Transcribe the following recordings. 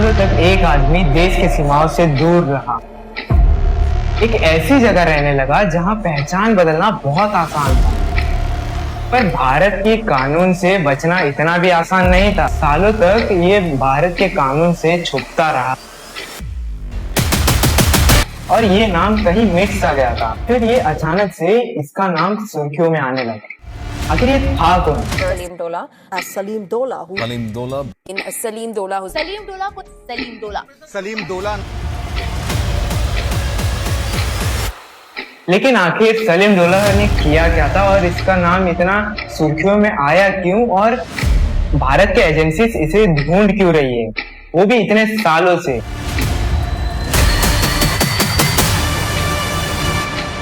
सालों तक एक आदमी देश की सीमाओं से दूर रहा, एक ऐसी जगह रहने लगा जहां पहचान बदलना बहुत आसान था। पर भारत के कानून से बचना इतना भी आसान नहीं था। सालों तक ये भारत के कानून से छुपता रहा और ये नाम कहीं मिट सा गया था। फिर ये अचानक से इसका नाम सुर्खियों में आने लगा। आखिर ये था कौन? Salim Dola. Salim Dola. Who? Salim Dola. In Salim Dola. Who? Salim Dola को Salim Dola. Salim Dola. लेकिन आखिर सलीम डोला ने किया क्या था और इसका नाम इतना सुर्खियों में आया क्यों, और भारत के एजेंसीज इसे ढूंढ क्यों रही है, वो भी इतने सालों से?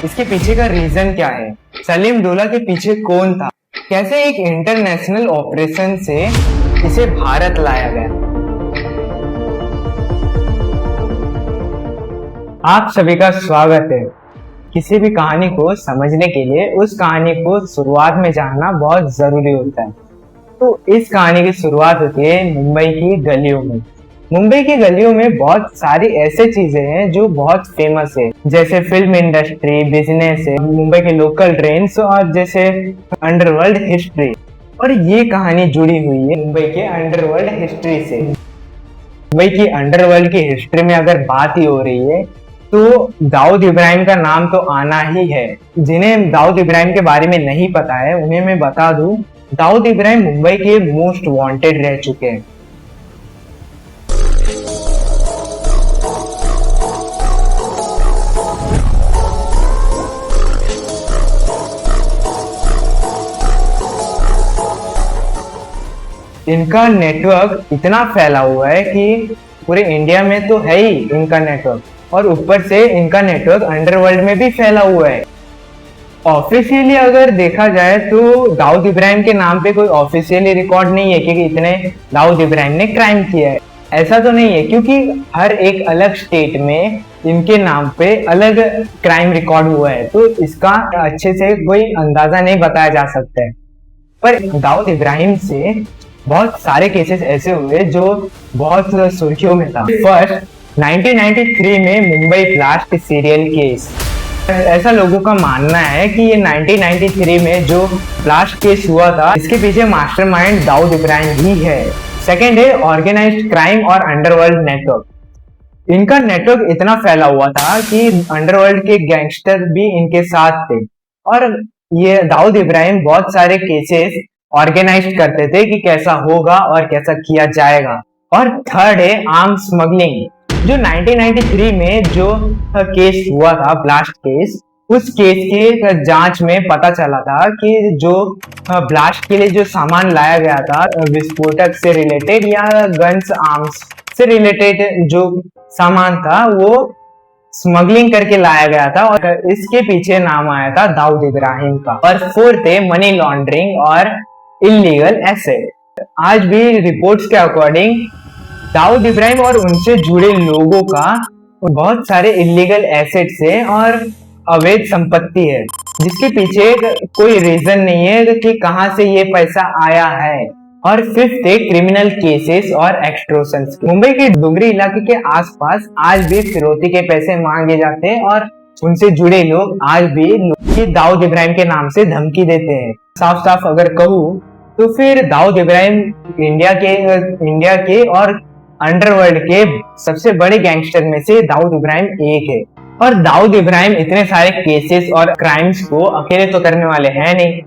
इसके पीछे का रीजन क्या है? सलीम डोला के पीछे कौन था? कैसे एक इंटरनेशनल ऑपरेशन से इसे भारत लाया गया? आप सभी का स्वागत है। किसी भी कहानी को समझने के लिए उस कहानी को शुरुआत में जानना बहुत जरूरी होता है। तो इस कहानी की शुरुआत होती है मुंबई की गलियों में। मुंबई की गलियों में बहुत सारी ऐसे चीजें हैं जो बहुत फेमस है, जैसे फिल्म इंडस्ट्री, बिजनेस है, मुंबई के लोकल ट्रेन्स और जैसे अंडरवर्ल्ड हिस्ट्री। और ये कहानी जुड़ी हुई है मुंबई के अंडरवर्ल्ड हिस्ट्री से। मुंबई की अंडरवर्ल्ड की हिस्ट्री में अगर बात ही हो रही है तो दाऊद इब्राहिम का नाम तो आना ही है। जिन्हें दाऊद इब्राहिम के बारे में नहीं पता है उन्हें मैं बता दूं, दाऊद इब्राहिम मुंबई के मोस्ट वांटेड रह चुके हैं। इनका नेटवर्क इतना फैला हुआ है कि पूरे इंडिया में तो है ही इनका नेटवर्क, और ऊपर से इनका नेटवर्क अंडरवर्ल्ड में भी फैला हुआ है। ऑफिशियली अगर देखा जाए तो दाऊद इब्राहिम के नाम पे कोई ऑफिशियली रिकॉर्ड नहीं है कि इतने दाऊद इब्राहिम ने क्राइम किया है, ऐसा तो नहीं है, क्योंकि हर एक अलग स्टेट में इनके नाम पे अलग क्राइम रिकॉर्ड हुआ है, तो इसका अच्छे से कोई अंदाजा नहीं बताया जा सकता है। पर दाऊद इब्राहिम से बहुत सारे केसेस ऐसे हुए जो बहुत सुर्खियों में था। फर्स्ट 1993 में मुंबई ब्लास्ट सीरियल केस। ऐसा लोगों का मानना है कि ये 1993 में जो ब्लास्ट केस हुआ था इसके पीछे मास्टरमाइंड दाऊद इब्राहिम ही है। सेकंड है ऑर्गेनाइज्ड क्राइम और अंडरवर्ल्ड नेटवर्क। इनका नेटवर्क इतना फैला हुआ था कि अंडरवर्ल्ड के गैंगस्टर भी इनके साथ थे, और ये दाऊद इब्राहिम बहुत सारे केसेस ऑर्गेनाइज करते थे कि कैसा होगा और कैसा किया जाएगा। और थर्ड है आर्म्स स्मगलिंग। जो 1993 में जो केस हुआ था, ब्लास्ट केस, उस केस के जांच में पता चला था कि जो ब्लास्ट के लिए जो सामान लाया गया था, विस्फोटक से रिलेटेड या गन्स आर्म्स से रिलेटेड जो सामान था, वो स्मगलिंग करके लाया गया था, और इसके पीछे नाम आया था दाऊद इब्राहिम का। और फोर्थ है मनी लॉन्ड्रिंग और इलीगल एसेट। आज भी रिपोर्ट्स के अकॉर्डिंग दाऊद इब्राहिम और उनसे जुड़े लोगों का बहुत सारे इलीगल एसेट्स है और अवैध संपत्ति है, जिसके पीछे कोई रीजन नहीं है कि कहां से ये पैसा आया है। और फिफ्थ है क्रिमिनल केसेस और एक्सटॉर्शंस। मुंबई के डुंगरी इलाके के आसपास आज भी फिरौती के पैसे मांगे जाते हैं और उनसे जुड़े लोग आज भी दाऊद इब्राहिम के नाम से धमकी देते हैं। साफ साफ अगर कहूँ तो फिर दाऊद इब्राहिम इंडिया के और अंडरवर्ल्ड के सबसे बड़े गैंगस्टर में से दाऊद इब्राहिम एक है। और दाऊद इब्राहिम इतने सारे केसेस और क्राइम्स को अकेले तो करने वाले हैं नहीं,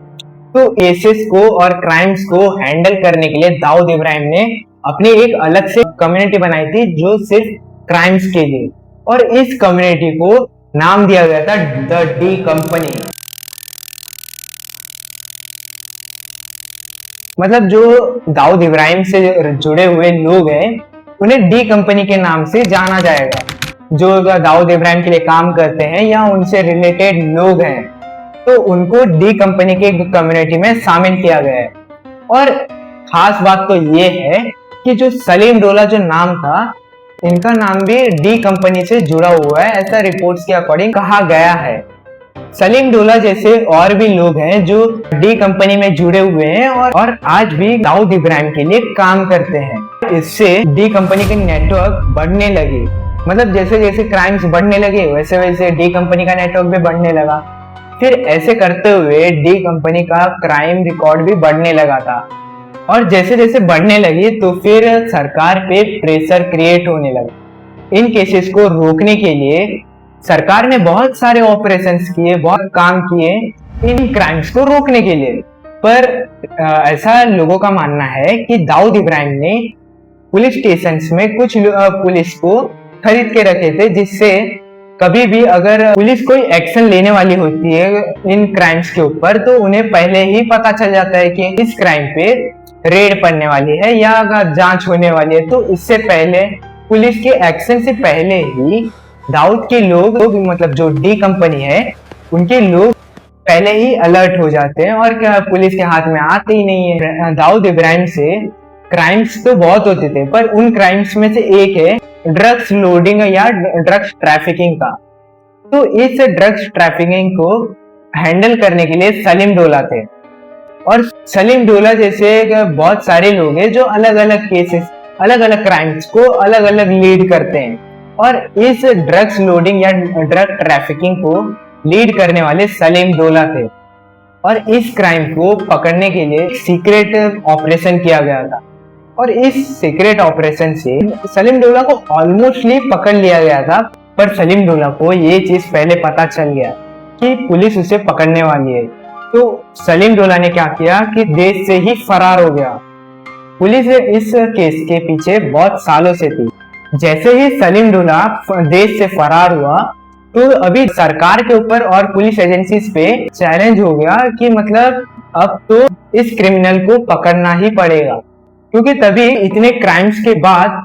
तो केसेस को और क्राइम्स को हैंडल करने के लिए दाऊद इब्राहिम ने अपनी एक अलग से कम्युनिटी बनाई थी जो सिर्फ क्राइम्स के लिए, और इस कम्युनिटी को नाम दिया गया था द डी कंपनी। मतलब जो दाऊद इब्राहिम से जुड़े हुए लोग हैं उन्हें डी कंपनी के नाम से जाना जाएगा। जो दाऊद इब्राहिम के लिए काम करते हैं या उनसे रिलेटेड लोग हैं, तो उनको डी कंपनी के कम्युनिटी में शामिल किया गया है। और खास बात तो ये है कि जो सलीम डोला जो नाम था, इनका नाम भी डी कंपनी से जुड़ा हुआ है, ऐसा रिपोर्ट्स के अकॉर्डिंग कहा गया है। सलीम डोला जैसे और भी लोग हैं जो डी कंपनी में जुड़े हुए हैं और आज भी दाऊद इब्राहिम के लिए काम करते हैं। इससे डी कंपनी की नेटवर्क बढ़ने लगी। मतलब जैसे जैसे क्राइम्स बढ़ने लगे वैसे वैसे डी कंपनी का नेटवर्क भी बढ़ने लगा। फिर ऐसे करते हुए डी कंपनी का क्राइम रिकॉर्ड भी बढ़ने लगा था। और जैसे जैसे बढ़ने लगी तो फिर सरकार पे प्रेशर क्रिएट होने लगा। इन केसेस को रोकने के लिए सरकार ने बहुत सारे ऑपरेशंस किए, बहुत काम किए इन क्राइम्स को रोकने के लिए। पर ऐसा लोगों का मानना है कि दाऊद इब्राहिम ने पुलिस स्टेशंस में कुछ पुलिस को खरीद के रखे थे, जिससे कभी भी अगर पुलिस कोई एक्शन लेने वाली होती है इन क्राइम्स के ऊपर तो उन्हें पहले ही पता चल जाता है कि इस क्राइम पे रेड पड़ने वाली है या अगर जांच होने वाली है। तो इससे पहले पुलिस के एक्शन से पहले ही दाऊद के लोग मतलब जो डी कंपनी है उनके लोग पहले ही अलर्ट हो जाते हैं और क्या पुलिस के हाथ में आते ही नहीं है। दाऊद इब्राहिम से क्राइम्स तो बहुत होते थे, पर उन क्राइम्स में से एक है ड्रग्स लोडिंग या ड्रग्स ट्रैफिकिंग का। तो इस ड्रग्स ट्रैफिकिंग को हैंडल करने के लिए सलीम डोला थे। और सलीम डोला जैसे बहुत सारे लोग हैं जो अलग अलग केसेस, अलग अलग क्राइम्स को अलग अलग लीड करते हैं। और इस ड्रग्स लोडिंग या ड्रग ट्रैफिकिंग को लीड करने वाले सलीम डोला थे। और इस क्राइम को पकड़ने के लिए सीक्रेट ऑपरेशन किया गया था। और इस सीक्रेट ऑपरेशन से सलीम डोला को ऑलमोस्टली पकड़ लिया गया था। पर सलीम डोला को ये चीज पहले पता चल गया कि पुलिस उसे पकड़ने वाली है। तो सलीम डोला ने क्या किया कि देश से ही फरार हो गया। पुलिस इस केस के पीछे बहुत सालों से थी। जैसे ही सलीम डोला देश से फरार हुआ तो अभी सरकार के ऊपर और पुलिस एजेंसीज पे चैलेंज हो गया कि मतलब अब तो इस क्रिमिनल को पकड़ना ही पड़ेगा, क्योंकि तभी इतने क्राइम्स के बाद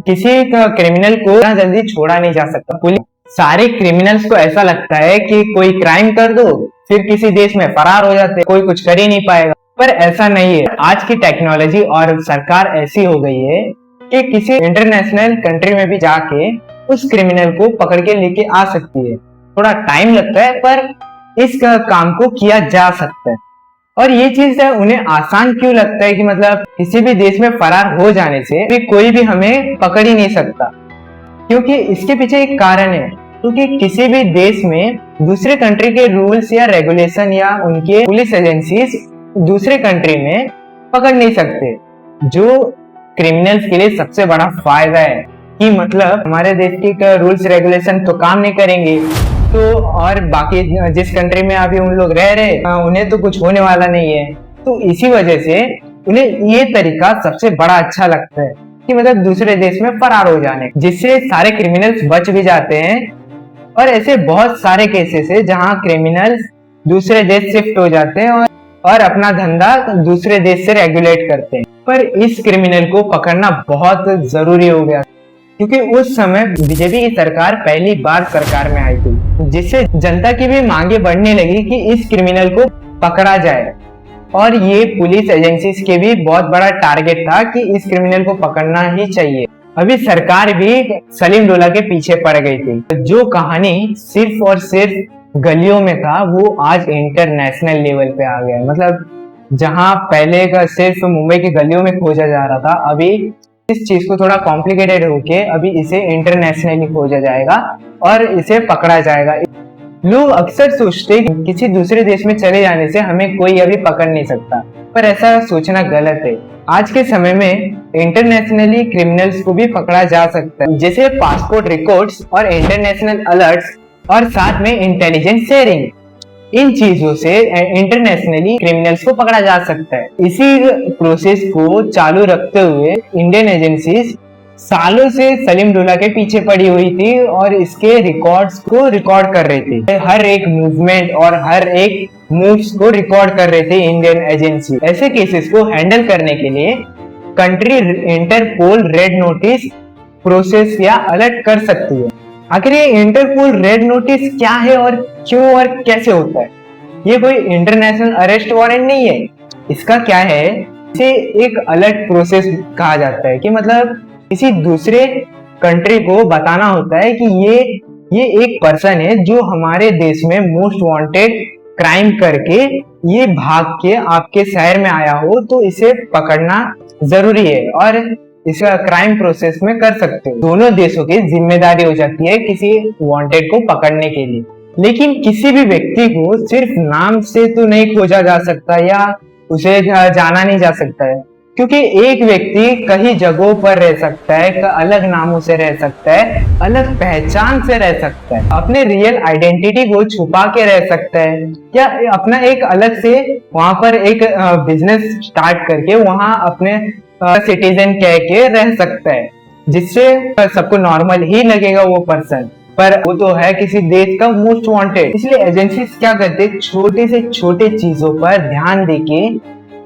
किसी क्रिमिनल को इतना जल्दी छोड़ा नहीं जा सकता। पुलिस सारे क्रिमिनल्स को ऐसा लगता है कि कोई क्राइम कर दो फिर किसी देश में फरार हो जाते, कोई कुछ कर ही नहीं पाएगा। पर ऐसा नहीं है। आज की टेक्नोलॉजी और सरकार ऐसी हो गई है कि किसी इंटरनेशनल कंट्री में भी जाके उस क्रिमिनल को पकड़ के लेके आ सकती है। थोड़ा टाइम लगता है पर इस काम को किया जा सकता है। और ये चीज उन्हें आसान क्यों लगता है कि मतलब किसी भी देश में फरार हो जाने से भी कोई भी हमें पकड़ ही नहीं सकता, क्योंकि इसके पीछे एक कारण है। क्योंकि किसी भी देश में दूसरे कंट्री के रूल्स या रेगुलेशन या उनके पुलिस एजेंसीज दूसरे कंट्री में पकड़ नहीं सकते, जो क्रिमिनल्स के लिए सबसे बड़ा फायदा है कि मतलब हमारे देश के रूल्स रेगुलेशन तो काम नहीं करेंगे तो और बाकी जिस कंट्री में अभी उन लोग रह रहे उन्हें तो कुछ होने वाला नहीं है। तो इसी वजह से उन्हें ये तरीका सबसे बड़ा अच्छा लगता है कि मतलब दूसरे देश में फरार हो जाने, जिससे सारे क्रिमिनल्स बच भी जाते हैं। और ऐसे बहुत सारे केसेस है जहाँ क्रिमिनल्स दूसरे देश शिफ्ट हो जाते हैं और अपना धंधा दूसरे देश से रेगुलेट करते हैं। पर इस क्रिमिनल को पकड़ना बहुत जरूरी हो गया, क्योंकि उस समय बीजेपी की सरकार पहली बार सरकार में आई थी, जिससे जनता की भी मांगे बढ़ने लगी कि इस क्रिमिनल को पकड़ा जाए। और ये पुलिस एजेंसीज के भी बहुत बड़ा टारगेट था कि इस क्रिमिनल को पकड़ना ही चाहिए। अभी सरकार भी सलीम डोला के पीछे पड़ गई थी। जो कहानी सिर्फ और सिर्फ गलियों में था वो आज इंटरनेशनल लेवल पे आ गया। मतलब जहां पहले का सिर्फ मुंबई की गलियों में खोजा जा रहा था, अभी इस चीज को थोड़ा कॉम्प्लिकेटेड होके अभी इसे इंटरनेशनली खोजा जाएगा और इसे पकड़ा जाएगा। लोग अक्सर सोचते हैं किसी दूसरे देश में चले जाने से हमें कोई अभी पकड़ नहीं सकता, पर ऐसा सोचना गलत है। आज के समय में इंटरनेशनली क्रिमिनल्स को भी पकड़ा जा सकता है, जैसे पासपोर्ट रिकॉर्ड्स और इंटरनेशनल अलर्ट्स और साथ में इंटेलिजेंस शेयरिंग। इन चीजों से इंटरनेशनली क्रिमिनल्स को पकड़ा जा सकता है। इसी प्रोसेस को चालू रखते हुए इंडियन एजेंसीज सालों से सलीम डोला के पीछे पड़ी हुई थी और इसके रिकॉर्ड्स को रिकॉर्ड कर रही थी। हर एक मूवमेंट और हर एक मूव्स को रिकॉर्ड कर रहे थे इंडियन एजेंसी। ऐसे केसेस को हैंडल करने के लिए country Interpol red notice process या अलर्ट कर सकती है। आखिर ये इंटरपोल रेड नोटिस क्या है और क्यों और कैसे होता है? ये कोई इंटरनेशनल अरेस्ट वारंट नहीं है। इसका क्या है, इसे एक अलर्ट प्रोसेस कहा जाता है कि मतलब किसी दूसरे कंट्री को बताना होता है कि ये ये एक पर्सन है जो हमारे देश में मोस्ट वांटेड क्राइम करके ये भाग के आपके शहर में आया हो तो इसे पकड़ना जरूरी है और इसका क्राइम प्रोसेस में कर सकते हो। दोनों देशों की जिम्मेदारी हो जाती है किसी वांटेड को पकड़ने के लिए। लेकिन किसी भी व्यक्ति को सिर्फ नाम से तो नहीं खोजा जा सकता या उसे जाना नहीं जा सकता है, क्योंकि एक व्यक्ति कई जगहों पर रह सकता है, अलग नामों से रह सकता है, अलग पहचान से रह सकता है, अपने रियल आइडेंटिटी को छुपा के रह सकता है या अपना एक अलग से वहां पर एक बिजनेस स्टार्ट करके वहां अपने सिटीजन कह के रह सकता है, जिससे सबको नॉर्मल ही लगेगा वो पर्सन, पर वो तो है किसी देश का मोस्ट वांटेड। इसलिए एजेंसीज क्या करते, छोटे से छोटे चीजों पर ध्यान देके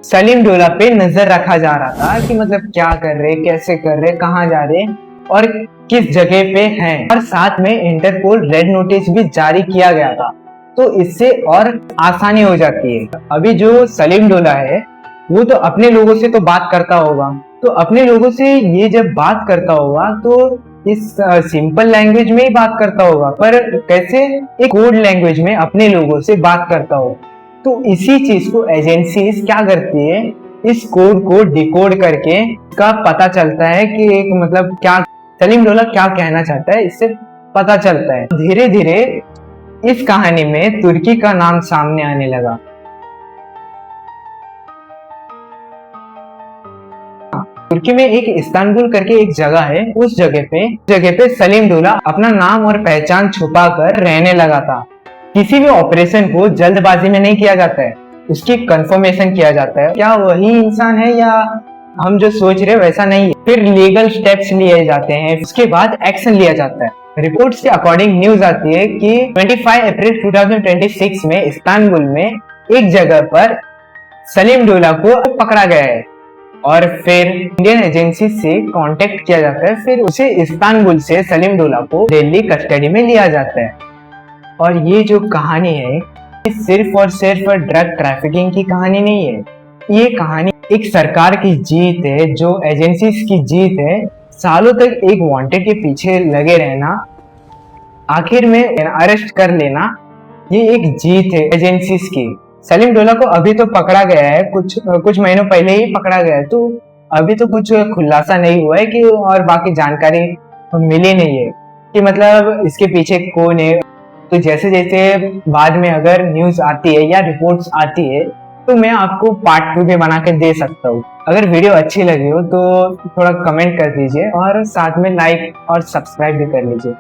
सलीम डोला पे नजर रखा जा रहा था कि मतलब क्या कर रहे, कैसे कर रहे, कहाँ जा रहे और किस जगह पे हैं, और साथ में इंटरपोल रेड नोटिस भी जारी किया गया था, तो इससे और आसानी हो जाती है। अभी जो सलीम डोला है वो तो अपने लोगों से तो बात करता होगा, तो अपने लोगों से ये जब बात करता होगा तो इस सिंपल लैंग्वेज में ही बात करता होगा, पर कैसे एक कोड लैंग्वेज में अपने लोगों से बात करता होगा। तो इसी चीज को एजेंसीज क्या करती है, इस कोड को डिकोड करके का पता चलता है कि एक मतलब क्या सलीम डोला क्या कहना चाहता है, इससे पता चलता है। धीरे धीरे इस कहानी में तुर्की का नाम सामने आने लगा। तुर्की में एक इस्तांबुल करके एक जगह है, उस जगह पे सलीम डोला अपना नाम और पहचान छुपा कर रहने लगा था। किसी भी ऑपरेशन को जल्दबाजी में नहीं किया जाता है, उसकी कंफर्मेशन किया जाता है क्या वही इंसान है या हम जो सोच रहे वैसा नहीं है, फिर लीगल स्टेप्स लिए जाते हैं, उसके बाद एक्शन लिया जाता है। रिपोर्ट्स के अकॉर्डिंग न्यूज आती है कि 25 अप्रैल 2026 में इस्तांबुल में एक जगह पर सलीम डोला को पकड़ा गया है और फिर इंडियन एजेंसी से कांटेक्ट किया जाता है, फिर उसे इस्तांबुल से सलीम डोला को दिल्ली कस्टडी में लिया जाता है। और ये जो कहानी है ये सिर्फ और सिर्फ ड्रग ट्रैफिकिंग की कहानी नहीं है, ये कहानी एक सरकार की जीत है, जो एजेंसीज की जीत है। सालों तक एक वांटेड के पीछे लगे रहना, आखिर में अरेस्ट कर लेना, ये एक जीत है एजेंसीज की। सलीम डोला को अभी तो पकड़ा गया है, कुछ महीनों पहले ही पकड़ा गया है, तो अभी तो कुछ खुलासा नहीं हुआ है कि और बाकी जानकारी मिली नहीं है कि मतलब इसके पीछे कौन है। तो जैसे जैसे बाद में अगर न्यूज आती है या रिपोर्ट्स आती है तो मैं आपको पार्ट 2 भी बना के दे सकता हूँ। अगर वीडियो अच्छी लगी हो तो थोड़ा कमेंट कर दीजिए और साथ में लाइक और सब्सक्राइब भी कर लीजिए।